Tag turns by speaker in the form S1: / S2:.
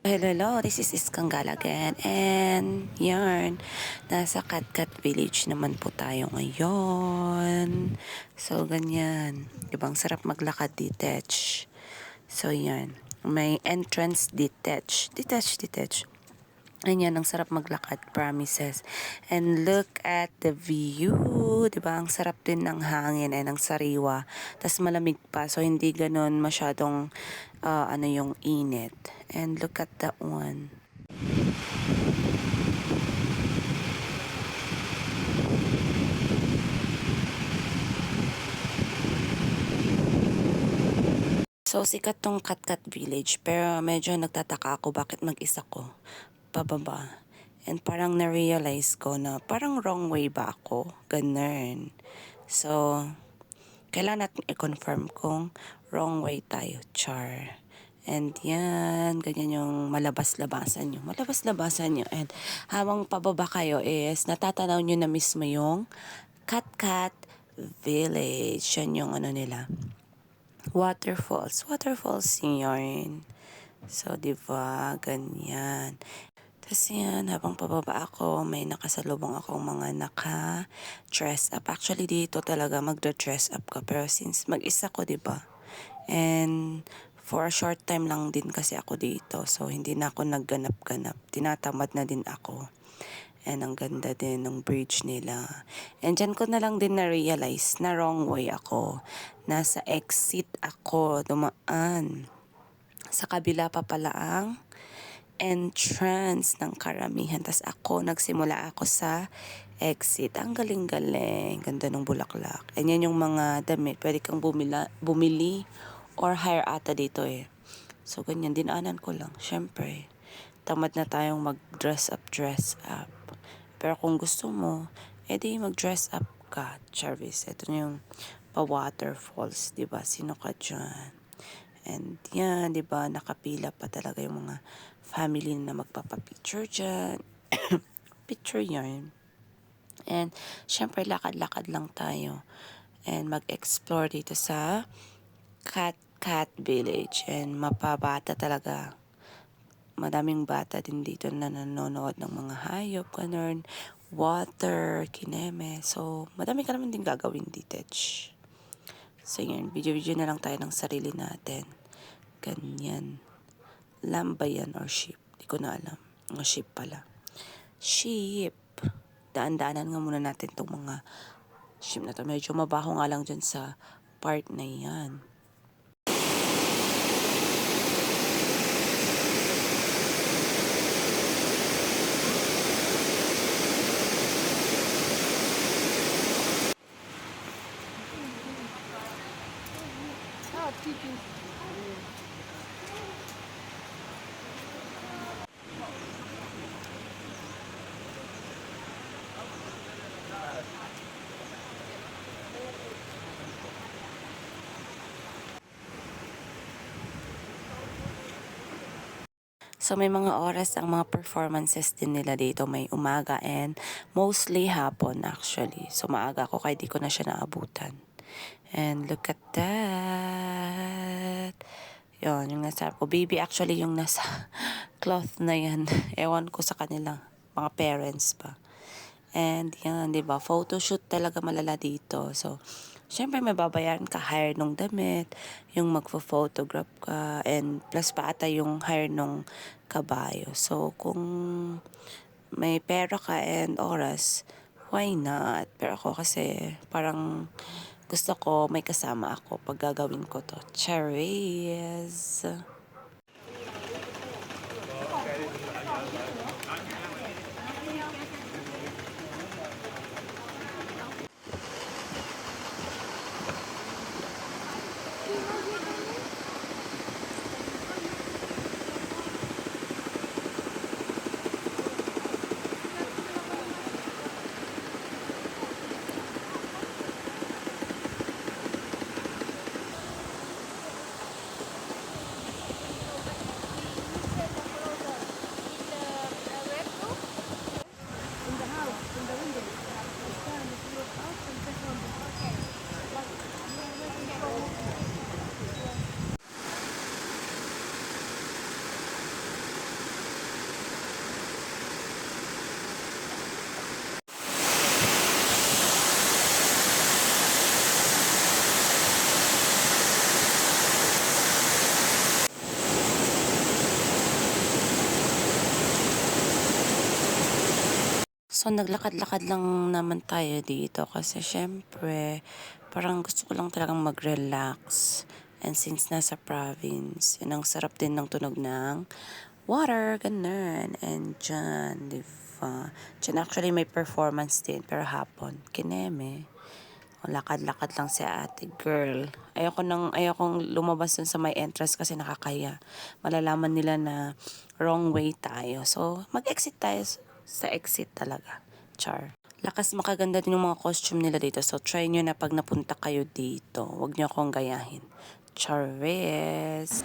S1: Hello, this is Iskanggal again and yarn, nasa Katkat Village naman po tayo ngayon. So ganyan, ibang sarap maglakad detach. So yan, may entrance detach. Ayan, ang sarap maglakad, promises. And look at the view, di ba? Ang sarap din ng hangin and ng sariwa. Tas malamig pa, so hindi ganun masyadong yung init. And look at that one. So, sikat tong Katkat Village, pero medyo nagtataka ako bakit mag-isa ko pababa. And parang na-realize ko na parang wrong way ba ako? Ganun. So, kailangan natin i-confirm kung wrong way tayo, char. And yan, ganyan yung malabas-labasan nyo. Malabas-labasan nyo. And habang pababa kayo is natatanaw nyo na mismo yung Katkat Village. Yan yung ano nila. Waterfalls. Waterfalls yun. So, diba? Ganyan. Tapos yan, habang pababa ako, may nakasalubong akong mga naka-dress up. Actually, dito talaga magda-dress up ka. Pero since mag-isa ko, diba? And for a short time lang din kasi ako dito. So, hindi na ako nagganap-ganap. Tinatamad na din ako. And ang ganda din ng bridge nila. And dyan ko na lang din na-realize na wrong way ako. Nasa exit ako dumaan. Sa kabila pa pala ang entrance ng karamihan. Tas nagsimula ako sa exit. Ang galing-galing. Ganda ng bulaklak. And yan yung mga damit. Pwede kang bumili or hire ata dito eh. So, ganyan. Dinaanan ko lang. Syempre, tamad na tayong mag-dress up. Pero kung gusto mo, edi mag-dress up ka, Jarvis. Ito na yung pa-waterfalls, di ba? Sino ka dyan? And yan, di ba? Nakapila pa talaga yung mga family na magpapapicture dyan. Picture yarn. And syempre, lakad-lakad lang tayo. And mag-explore dito sa Cat Village. And mapabata talaga. Madaming bata din dito na nanonood ng mga hayop, ganun, water, kineme. So, madami ka naman din gagawin dito. So, yun, video-video na lang tayo ng sarili natin. Ganyan. Lamb ba yan or sheep? Di ko na alam. Mga sheep pala. Sheep. Daan-daanan nga muna natin itong mga sheep na to. Medyo mabaho nga lang dyan sa part na yan. So may mga oras ang mga performances din nila dito. May umaga and mostly hapon actually. So maaga ako kaya di ko na siya naabutan. And look at that. Yun, yung nasa ko. Baby actually yung nasa cloth na yan. Ewan ko sa kanila. Mga parents pa. And yan, di ba? Photoshoot talaga malala dito. So, syempre may babayaran ka hire nung damit, yung magfo-photograph ka, and plus pa ata yung hire nung kabayo. So, kung may pera ka and oras, why not? Pero ako kasi parang gusto ko may kasama ako pag gagawin ko to. Cherries! So, naglakad-lakad lang naman tayo dito kasi syempre, parang gusto ko lang talagang mag-relax. And since nasa province, yun ang sarap din ng tunog ng water, ganun. And dyan, di ba? Dyan actually may performance din, pero hapon, kineme. O, lakad-lakad lang si ate girl. Ayokong lumabas dun sa may entrance kasi nakakaya. Malalaman nila na wrong way tayo. So, mag-exit tayo sa exit talaga. Char. Lakas makaganda din yung mga costume nila dito. So, try nyo na pag napunta kayo dito. Huwag nyo akong gayahin. Charis!